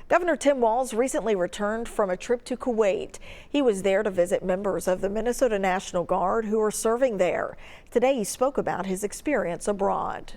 Governor Tim Walz recently returned from a trip to Kuwait. He was there to visit members of the Minnesota National Guard who are serving there. Today he spoke about his experience abroad.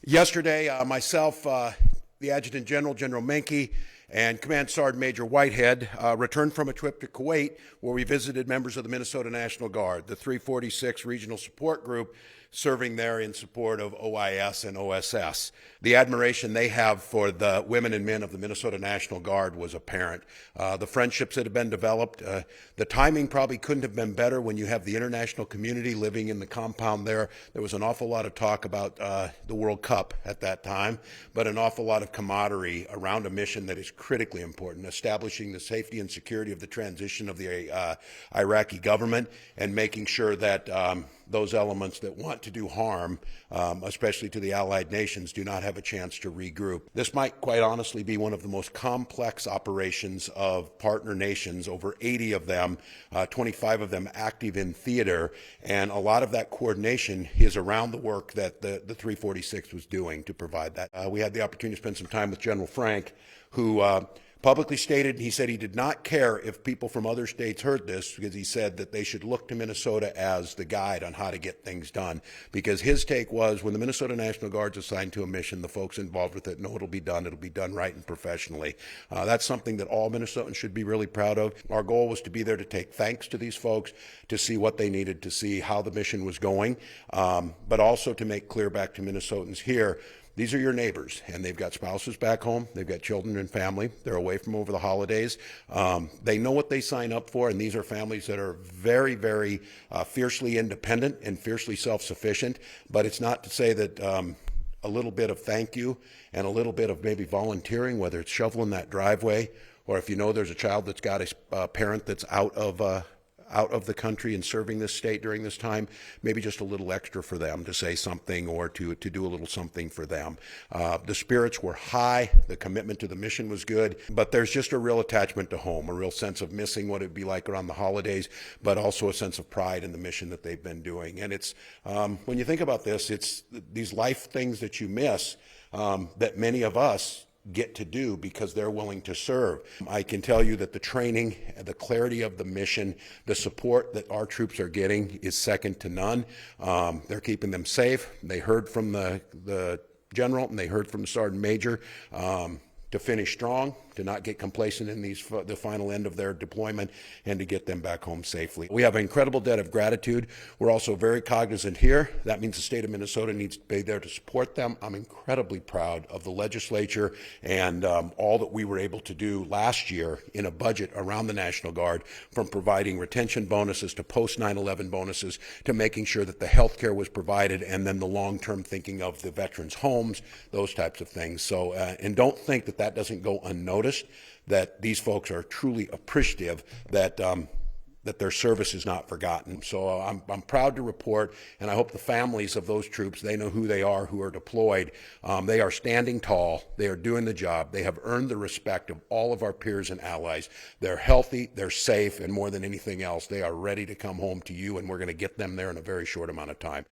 Yesterday, myself, the Adjutant General, General Menke, and Command Sergeant Major Whitehead returned from a trip to Kuwait where we visited members of the Minnesota National Guard, the 346 Regional Support Group, serving there in support of OIS and OSS. The admiration they have for the women and men of the Minnesota National Guard was apparent. The friendships that have been developed, the timing probably couldn't have been better when you have the international community living in the compound there. There was an awful lot of talk about the World Cup at that time, but an awful lot of camaraderie around a mission that is critically important, establishing the safety and security of the transition of the Iraqi government and making sure that those elements that want to do harm, especially to the allied nations, do not have a chance to regroup. This might quite honestly be one of the most complex operations of partner nations, over 80 of them, 25 of them active in theater, and a lot of that coordination is around the work that the 346 was doing to provide that. We had the opportunity to spend some time with General Frank, who publicly stated, he said he did not care if people from other states heard this, because he said that they should look to Minnesota as the guide on how to get things done. Because his take was, when the Minnesota National Guard's assigned to a mission, the folks involved with it know it'll be done right and professionally. That's something that all Minnesotans should be really proud of. Our goal was to be there to take thanks to these folks, to see what they needed, to see how the mission was going, but also to make clear back to Minnesotans here, these are your neighbors, and they've got spouses back home. They've got children and family. They're away from over the holidays. They know what they sign up for, and these are families that are very, very fiercely independent and fiercely self-sufficient. But it's not to say that a little bit of thank you and a little bit of maybe volunteering, whether it's shoveling that driveway, or if you know there's a child that's got a parent that's out of the country and serving this state during this time, maybe just a little extra for them to say something or to do a little something for them. The spirits were high, the commitment to the mission was good, but there's just a real attachment to home, a real sense of missing what it'd be like around the holidays, but also a sense of pride in the mission that they've been doing. And it's, when you think about this, it's these life things that you miss that many of us get to do because they're willing to serve. I can tell you that the training, the clarity of the mission, the support that our troops are getting is second to none. They're keeping them safe. They heard from the general and they heard from the sergeant major to finish strong, to not get complacent in the final end of their deployment, and to get them back home safely. We have an incredible debt of gratitude. We're also very cognizant here. That means the state of Minnesota needs to be there to support them. I'm incredibly proud of the legislature and all that we were able to do last year in a budget around the National Guard, from providing retention bonuses to post 9/11 bonuses to making sure that the health care was provided, and then the long-term thinking of the veterans' homes, those types of things. So, and don't think that that doesn't go unnoticed, that these folks are truly appreciative that that their service is not forgotten. So I'm proud to report, and I hope the families of those troops, they know who they are, who are deployed. They are standing tall. They are doing the job. They have earned the respect of all of our peers and allies. They're healthy, they're safe, and more than anything else, they are ready to come home to you, and we're going to get them there in a very short amount of time.